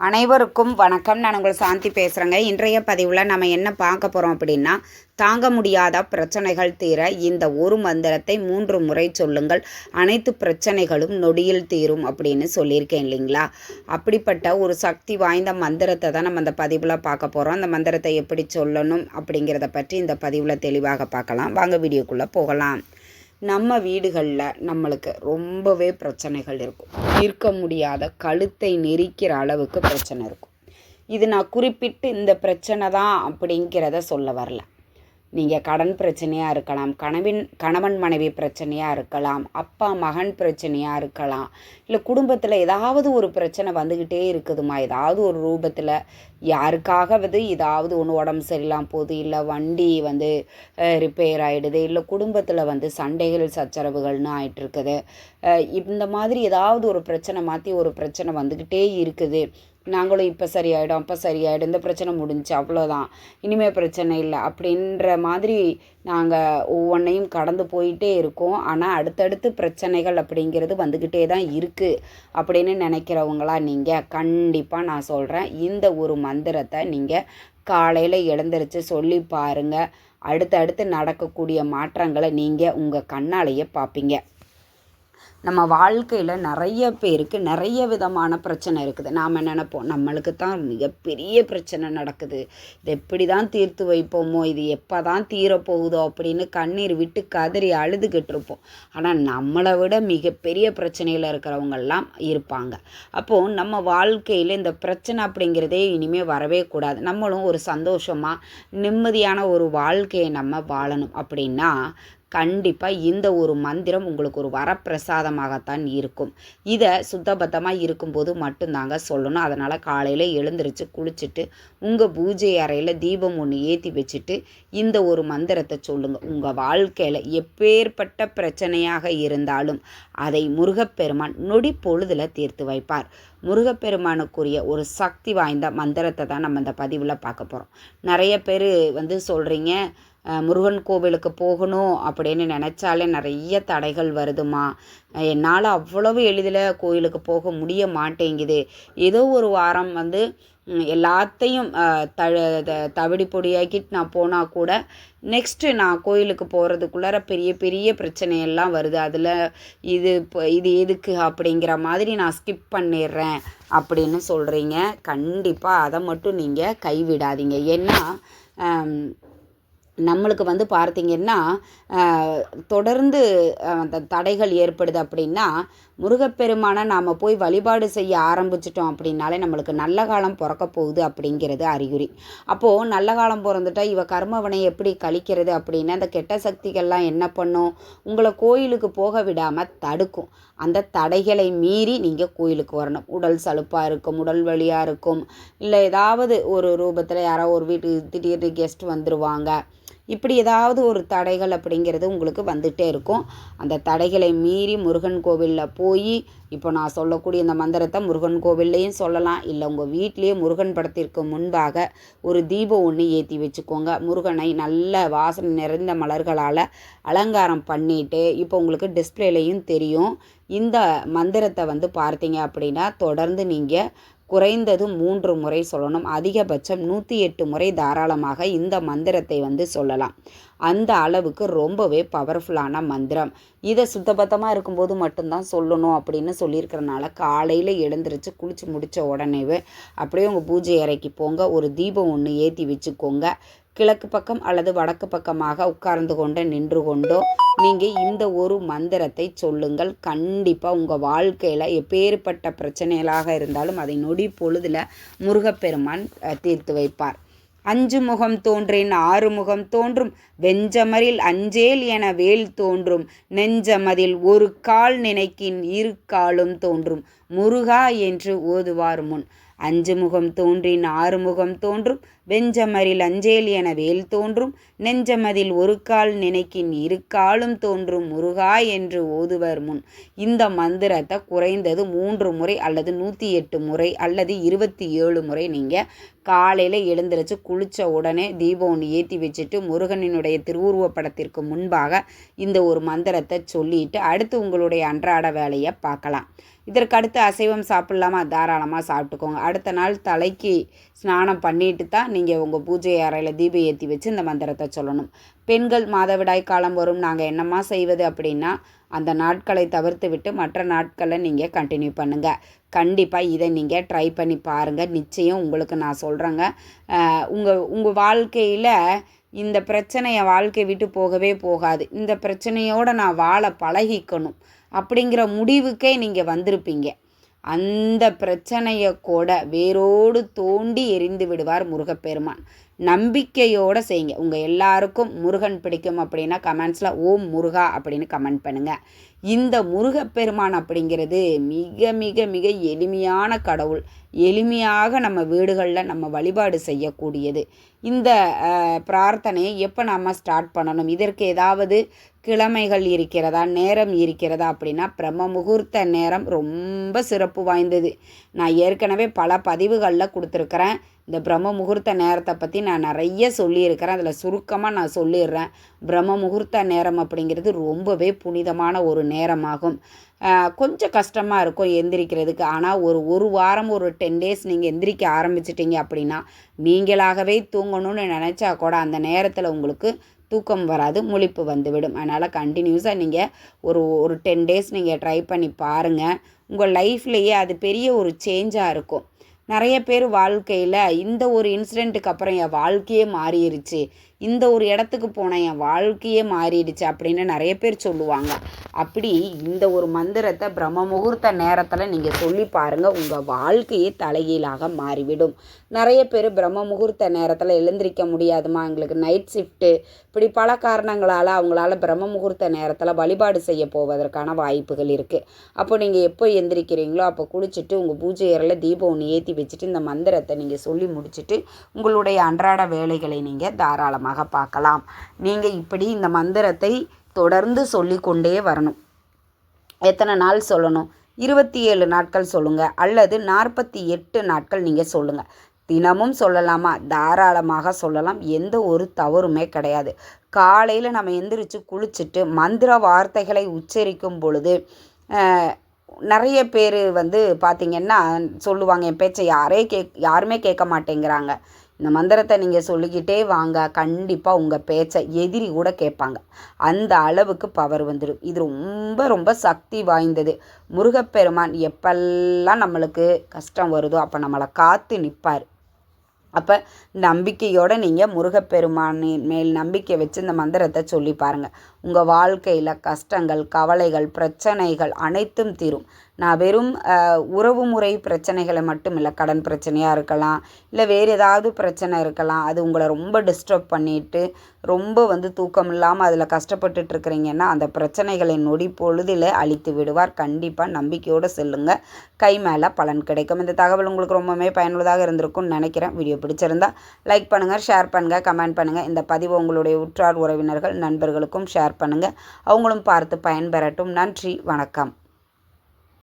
அனைவருக்கும் வணக்கம். நான் உங்கள் சாந்தி பேசுகிறேங்க. இன்றைய பதிவில் நம்ம என்ன பார்க்க போகிறோம் அப்படின்னா, தாங்க முடியாத பிரச்சனைகள் தீர இந்த ஒரு மந்திரத்தை 3 முறை சொல்லுங்கள், அனைத்து பிரச்சனைகளும் நொடியில் தீரும் அப்படின்னு சொல்லியிருக்கேன் இல்லைங்களா? அப்படிப்பட்ட ஒரு சக்தி வாய்ந்த மந்திரத்தை தான் நம்ம அந்த பதிவில் பார்க்க போகிறோம். அந்த மந்திரத்தை எப்படி சொல்லணும் அப்படிங்கிறத பற்றி இந்த பதிவில் தெளிவாக பார்க்கலாம். வாங்க வீடியோக்குள்ளே போகலாம். நம்ம வீடுகளில் நம்மளுக்கு ரொம்பவே பிரச்சனைகள் இருக்கும். இருக்க முடியாத கழுத்தை நெரிக்கிற அளவுக்கு பிரச்சனை இருக்கும். இது நான் குறிப்பிட்டு இந்த பிரச்சனை தான் அப்படிங்கிறத சொல்ல வரல. நீங்கள் கடன் பிரச்சனையாக இருக்கலாம், கணவன் மனைவி பிரச்சனையாக இருக்கலாம், அப்பா மகன் பிரச்சனையாக இருக்கலாம், இல்லை குடும்பத்தில் ஏதாவது ஒரு பிரச்சனை வந்துக்கிட்டே இருக்குதுமா, ஏதாவது ஒரு ரூபத்தில் யாருக்காகவது ஏதாவது ஒன்று உடம்பு சரியில்லாமல் போகுது, இல்லை வண்டி ரிப்பேர் ஆகிடுது, இல்லை குடும்பத்தில் சண்டைகள் சச்சரவுகள்னு ஆகிட்டுருக்குது. இந்த மாதிரி ஏதாவது ஒரு பிரச்சனை மாற்றி ஒரு பிரச்சனை வந்துக்கிட்டே இருக்குது. நாங்களும் இப்போ சரியாயிடும், அப்போ சரியாயிடும், இந்த பிரச்சனை முடிஞ்சு அவ்வளோதான், இனிமேல் பிரச்சனை இல்லை அப்படின்ற மாதிரி நாங்கள் ஒவ்வொன்றையும் கடந்து போயிட்டே இருக்கோம். ஆனால் அடுத்தடுத்து பிரச்சனைகள் அப்படிங்கிறது வந்துக்கிட்டே தான் இருக்குது அப்படின்னு நினைக்கிறவங்களா நீங்கள், கண்டிப்பாக நான் சொல்கிறேன், இந்த ஒரு மந்திரத்தை நீங்கள் காலையில் எழுந்திரிச்சு சொல்லி பாருங்கள். அடுத்தடுத்து நடக்கக்கூடிய மாற்றங்களை நீங்கள் உங்கள் கண்ணாலேயே பார்ப்பீங்க. நம்ம வாழ்க்கையில் நிறைய பேருக்கு நிறைய விதமான பிரச்சனை இருக்குது. நாம் நினைப்போம், நம்மளுக்கு தான் மிகப்பெரிய பிரச்சனை நடக்குது, இது எப்படி தான் தீர்த்து வைப்போமோ, இது எப்போ தான் தீரப்போகுதோ அப்படின்னு கண்ணீர் விட்டு கதறி அழுதுகிட்டு இருப்போம். ஆனால் நம்மளை விட மிகப்பெரிய பிரச்சனையில் இருக்கிறவங்கெல்லாம் இருப்பாங்க. அப்போது நம்ம வாழ்க்கையில் இந்த பிரச்சனை அப்படிங்கிறதே இனிமேல் வரவே கூடாது. நம்மளும் ஒரு சந்தோஷமாக நிம்மதியான ஒரு வாழ்க்கையை நம்ம வாழணும் அப்படின்னா கண்டிப்பாக இந்த ஒரு மந்திரம் உங்களுக்கு ஒரு வரப்பிரசாதமாகத்தான் இருக்கும். இதை சுத்தபத்தமாக இருக்கும்போது மட்டும்தாங்க சொல்லணும். அதனால் காலையில் எழுந்திரிச்சு குளிச்சுட்டு உங்கள் பூஜை அறையில் தீபம் ஒன்று ஏற்றி வச்சுட்டு இந்த ஒரு மந்திரத்தை சொல்லுங்கள். உங்கள் வாழ்க்கையில் எப்பேற்பட்ட பிரச்சனையாக இருந்தாலும் அதை முருகப்பெருமான் நொடி பொழுதில் தீர்த்து வைப்பார். முருகப்பெருமானுக்குரிய ஒரு சக்தி வாய்ந்த மந்திரத்தை தான் நம்ம இந்த பதிவில் பார்க்க போகிறோம். நிறைய பேர் சொல்கிறீங்க, முருகன் கோவிலுக்கு போகணும் அப்படின்னு நினச்சாலே நிறைய தடைகள் வருதுமா, என்னால் அவ்வளவு எளிதில் கோயிலுக்கு போக முடிய மாட்டேங்குது, ஏதோ ஒரு வாரம் எல்லாத்தையும் தவிடி பொடியாக்கிட்டு நான் போனால் கூட நெக்ஸ்ட்டு நான் கோயிலுக்கு போகிறதுக்குள்ளார பெரிய பெரிய பிரச்சனையெல்லாம் வருது, அதில் இது எதுக்கு அப்படிங்கிற மாதிரி நான் ஸ்கிப் பண்ணிடுறேன் அப்படின்னு சொல்கிறீங்க. கண்டிப்பாக அதை மட்டும் நீங்கள் கைவிடாதீங்க. ஏன்னா நம்மளுக்கு பார்த்திங்கன்னா தொடர்ந்து அந்த தடைகள் ஏற்படுது அப்படின்னா முருகப்பெருமானை நாம் போய் வழிபாடு செய்ய ஆரம்பிச்சிட்டோம் அப்படின்னாலே நம்மளுக்கு நல்ல காலம் பிறக்க போகுது அப்படிங்கிறது அறிகுறி. அப்போது நல்ல காலம் பிறந்துட்டா இவ கர்மவனை எப்படி கழிக்கிறது அப்படின்னா அந்த கெட்ட சக்திகள்லாம் என்ன பண்ணும், உங்களை கோயிலுக்கு போக விடாமல் தடுக்கும். அந்த தடைகளை மீறி நீங்கள் கோயிலுக்கு வரணும். உடல் சலுப்பாக இருக்கும், உடல் வலியாக இருக்கும், இல்லை ஏதாவது ஒரு ரூபத்தில் யாரோ ஒரு வீட்டுக்கு திடீர்னு கெஸ்ட் வந்துடுவாங்க, இப்படி ஏதாவது ஒரு தடைகள் அப்படிங்கிறது உங்களுக்கு வந்துகிட்டே இருக்கும். அந்த தடைகளை மீறி முருகன் கோவிலில் போய் இப்போ நான் சொல்லக்கூடிய இந்த மந்திரத்தை முருகன் கோவில்லையும் சொல்லலாம், இல்லை உங்கள் வீட்லேயே முருகன் படத்திற்கு முன்பாக ஒரு தீபம் ஒன்று ஏற்றி வச்சுக்கோங்க. முருகனை நல்ல வாசனை நிறைந்த மலர்களால் அலங்காரம் பண்ணிவிட்டு இப்போ உங்களுக்கு டிஸ்பிளேலையும் தெரியும். இந்த மந்திரத்தை பார்த்தீங்க அப்படின்னா தொடர்ந்து நீங்கள் குறைந்தது 3 முறை சொல்லணும். அதிகபட்சம் 108 முறை தாராளமாக இந்த மந்திரத்தை சொல்லலாம். அந்த அளவுக்கு ரொம்பவே பவர்ஃபுல்லான மந்திரம். இதை சுத்தபத்தமாக இருக்கும்போது மட்டும்தான் சொல்லணும் அப்படின்னு சொல்லியிருக்கிறனால காலையில் எழுந்திரிச்சு குளித்து முடித்த உடனேவே அப்படியே உங்கள் பூஜை அறைக்கு போங்க, ஒரு தீபம் ஒன்று ஏற்றி வச்சுக்கோங்க. கிழக்கு பக்கம் அல்லது வடக்கு பக்கமாக உட்கார்ந்து கொண்டு நின்று கொண்டோ நீங்கள் இந்த ஒரு மந்திரத்தை சொல்லுங்கள். கண்டிப்பாக உங்கள் வாழ்க்கையில் எப்பேற்பட்ட பிரச்சனைகளாக இருந்தாலும் அதை நொடி பொழுதில் முருகப்பெருமான் தீர்த்து வைப்பார். 5 முகம் தோன்றின் 6 முகம் தோன்றும், வெஞ்சமரில் அஞ்சேல் என வேல் தோன்றும், நெஞ்சமதில் ஒரு கால் நினைக்கின் 2 காலும் தோன்றும், முருகா என்று ஓதுவார் முன். 5 முகம் தோன்றின் 6 முகம் தோன்றும், வெஞ்சமரில் அஞ்சேல் என வேல் தோன்றும், நெஞ்சமதில் ஒரு கால் நினைக்கின் 2 காலும் தோன்றும், முருகா என்று ஓதுவர் முன். இந்த மந்திரத்தை குறைந்தது 3 முறை அல்லது 108 முறை அல்லது 27 முறை நீங்கள் காலையில் எழுந்திரிச்சு குளித்த உடனே தீபம் ஒன்று ஏற்றி வச்சுட்டு முருகனினுடைய திருவுருவ படத்திற்கு முன்பாக இந்த ஒரு மந்திரத்தை சொல்லிட்டு அடுத்து உங்களுடைய அன்றாட வேலையை பார்க்கலாம். இதற்கடுத்து அசைவம் சாப்பிட்லாமா? தாராளமாக சாப்பிட்டுக்கோங்க. அடுத்த நாள் தலைக்கு ஸ்நானம் பண்ணிட்டு தான் நீங்கள் உங்கள் பூஜை அறையில் தீபம் ஏற்றி வச்சு இந்த மந்திரத்தை சொல்லணும். பெண்கள் மாதவிடாய் காலம் வரும், நாங்கள் என்னம்மா செய்வது அப்படின்னா, அந்த நாட்களை தவிர்த்து விட்டு மற்ற நாட்களில் நீங்கள் கண்டினியூ பண்ணுங்கள். கண்டிப்பாக இதை நீங்கள் ட்ரை பண்ணி பாருங்கள். நிச்சயம் உங்களுக்கு நான் சொல்கிறேங்க, உங்கள் வாழ்க்கையில் இந்த பிரச்சனை என் வாழ்க்கை விட்டு போகவே போகாது, இந்த பிரச்சனையோடு நான் வாழ பழகிக்கணும் அப்படிங்கிற முடிவுக்கே நீங்கள் வந்திருப்பீங்க. அந்த பிரச்சனையை கூட வேரோடு தோண்டி எரிந்து விடுவார் முருகப்பெருமான். நம்பிக்கையோடு செய்யுங்க. உங்கள் எல்லாருக்கும் முருகன் பிடிக்கும் அப்படின்னா கமெண்ட்ஸில் ஓம் முருகா அப்படின்னு கமெண்ட் பண்ணுங்கள். இந்த முருகப்பெருமான் அப்படிங்கிறது மிக மிக மிக எளிமையான கடவுள். எளிமையாக நம்ம வீடுகளில் நம்ம வழிபாடு செய்யக்கூடியது. இந்த பிரார்த்தனையை எப்போ நம்ம ஸ்டார்ட் பண்ணணும், இதற்கு ஏதாவது கிழமைகள் இருக்கிறதா, நேரம் இருக்கிறதா அப்படின்னா, பிரம்ம முகூர்த்த நேரம் ரொம்ப சிறப்பு வாய்ந்தது. நான் ஏற்கனவே பல பதிவுகளில் கொடுத்துருக்குறேன். இந்த பிரம்ம முகூர்த்த நேரத்தை பற்றி நான் நிறைய சொல்லியிருக்கிறேன். அதில் சுருக்கமாக நான் சொல்லிடுறேன். பிரம்ம முகூர்த்த நேரம் அப்படிங்கிறது ரொம்பவே புனிதமான ஒரு நேரமாகும். கொஞ்சம் கஷ்டமாக இருக்கும் எந்திரிக்கிறதுக்கு. ஆனால் ஒரு வாரம் ஒரு 10 days நீங்கள் எந்திரிக்க ஆரம்பிச்சிட்டிங்க அப்படின்னா, நீங்களாகவே தூங்கணும்னு நினச்சா கூட அந்த நேரத்தில் உங்களுக்கு தூக்கம் வராது, முழிப்பு வந்துவிடும். அதனால் கண்டினியூஸாக நீங்கள் ஒரு 10 days நீங்கள் ட்ரை பண்ணி பாருங்கள். உங்கள் லைஃப்லேயே அது பெரிய ஒரு சேஞ்சாக இருக்கும். நிறைய பேர் வாழ்க்கையில் இந்த ஒரு இன்சிடெண்ட்டுக்கு அப்புறம் என் வாழ்க்கையே மாறிடுச்சு, இந்த ஒரு இடத்துக்கு போனேன் என் வாழ்க்கையே மாறிடுச்சு அப்படின்னு நிறைய பேர் சொல்லுவாங்க. அப்படி இந்த ஒரு மந்திரத்தை பிரம்ம முகூர்த்த நேரத்தில் நீங்கள் சொல்லி பாருங்கள், உங்கள் வாழ்க்கையே தலைகீழாக மாறிவிடும். நிறைய பேர் பிரம்ம முகூர்த்த நேரத்தில் எழுந்திரிக்க முடியாதுமா, எங்களுக்கு நைட் ஷிஃப்ட்டு, இப்படி பல காரணங்களால் அவங்களால பிரம்ம முகூர்த்த நேரத்தில் வழிபாடு செய்ய போவதற்கான வாய்ப்புகள் இருக்குது. அப்போ நீங்கள் எப்போ எந்திரிக்கிறீங்களோ அப்போ குளிச்சுட்டு உங்கள் பூஜை அறையில் தீபம் ஒன்று ஏற்றி வச்சுட்டு இந்த மந்திரத்தை நீங்கள் சொல்லி முடிச்சுட்டு உங்களுடைய அன்றாட வேலைகளை நீங்கள் தாராளமாக பார்க்கலாம். நீங்கள் இப்படி இந்த மந்திரத்தை தொடர்ந்து சொல்லிக்கொண்டே வரணும். எத்தனை நாள் சொல்லணும்? 27 நாட்கள் சொல்லுங்கள், அல்லது 48 நாட்கள் நீங்கள் சொல்லுங்கள். தினமும் சொல்லலாமா? தாராளமாக சொல்லலாம். எந்த ஒரு தவறுமே கிடையாது. காலையில் நம்ம எந்திரிச்சு குளிச்சுட்டு மந்திர வார்த்தைகளை உச்சரிக்கும் பொழுது நிறைய பேர் பார்த்திங்கன்னா சொல்லுவாங்க, என் பேச்சை யாருமே கேட்க மாட்டேங்கிறாங்க. இந்த மந்திரத்தை நீங்கள் சொல்லிக்கிட்டே வாங்க, கண்டிப்பாக உங்கள் பேச்சை எதிரி கூட கேட்பாங்க. அந்த அளவுக்கு பவர் வந்துடும். இது ரொம்ப ரொம்ப சக்தி வாய்ந்தது. முருகப்பெருமான் எப்பெல்லாம் நம்மளுக்கு கஷ்டம் வருதோ அப்போ நம்மளை காத்து நிற்பார். அப்போ நம்பிக்கையோடு நீங்கள் முருகப்பெருமானின் மேல் நம்பிக்கை வச்சு இந்த மந்திரத்தை சொல்லி பாருங்கள். உங்கள் வாழ்க்கையில் கஷ்டங்கள், கவலைகள், பிரச்சனைகள் அனைத்தும் தீரும். நான் வெறும் உறவு முறை பிரச்சனைகளை மட்டும் இல்லை, கடன் பிரச்சனையாக இருக்கலாம், இல்லை வேறு ஏதாவது பிரச்சனை இருக்கலாம், அது உங்களை ரொம்ப டிஸ்டர்ப் பண்ணிவிட்டு ரொம்ப தூக்கம் இல்லாமல் அதில் கஷ்டப்பட்டுட்ருக்கிறீங்கன்னா அந்த பிரச்சனைகளை நொடி பொழுதில் அழித்து விடுவார். கண்டிப்பாக நம்பிக்கையோடு செல்லுங்கள், கை மேலே பலன் கிடைக்கும். இந்த தகவல் உங்களுக்கு ரொம்பவே பயனுள்ளதாக இருந்திருக்கும்னு நினைக்கிறேன். வீடியோ பிடிச்சிருந்தால் லைக் பண்ணுங்கள், ஷேர் பண்ணுங்கள், கமெண்ட் பண்ணுங்கள். இந்த பதிவு உங்களுடைய உற்றார் உறவினர்கள் நண்பர்களுக்கும் ஷேர் பண்ணுங்கள், அவங்களும் பார்த்து பயன்பெறட்டும். நன்றி, வணக்கம்.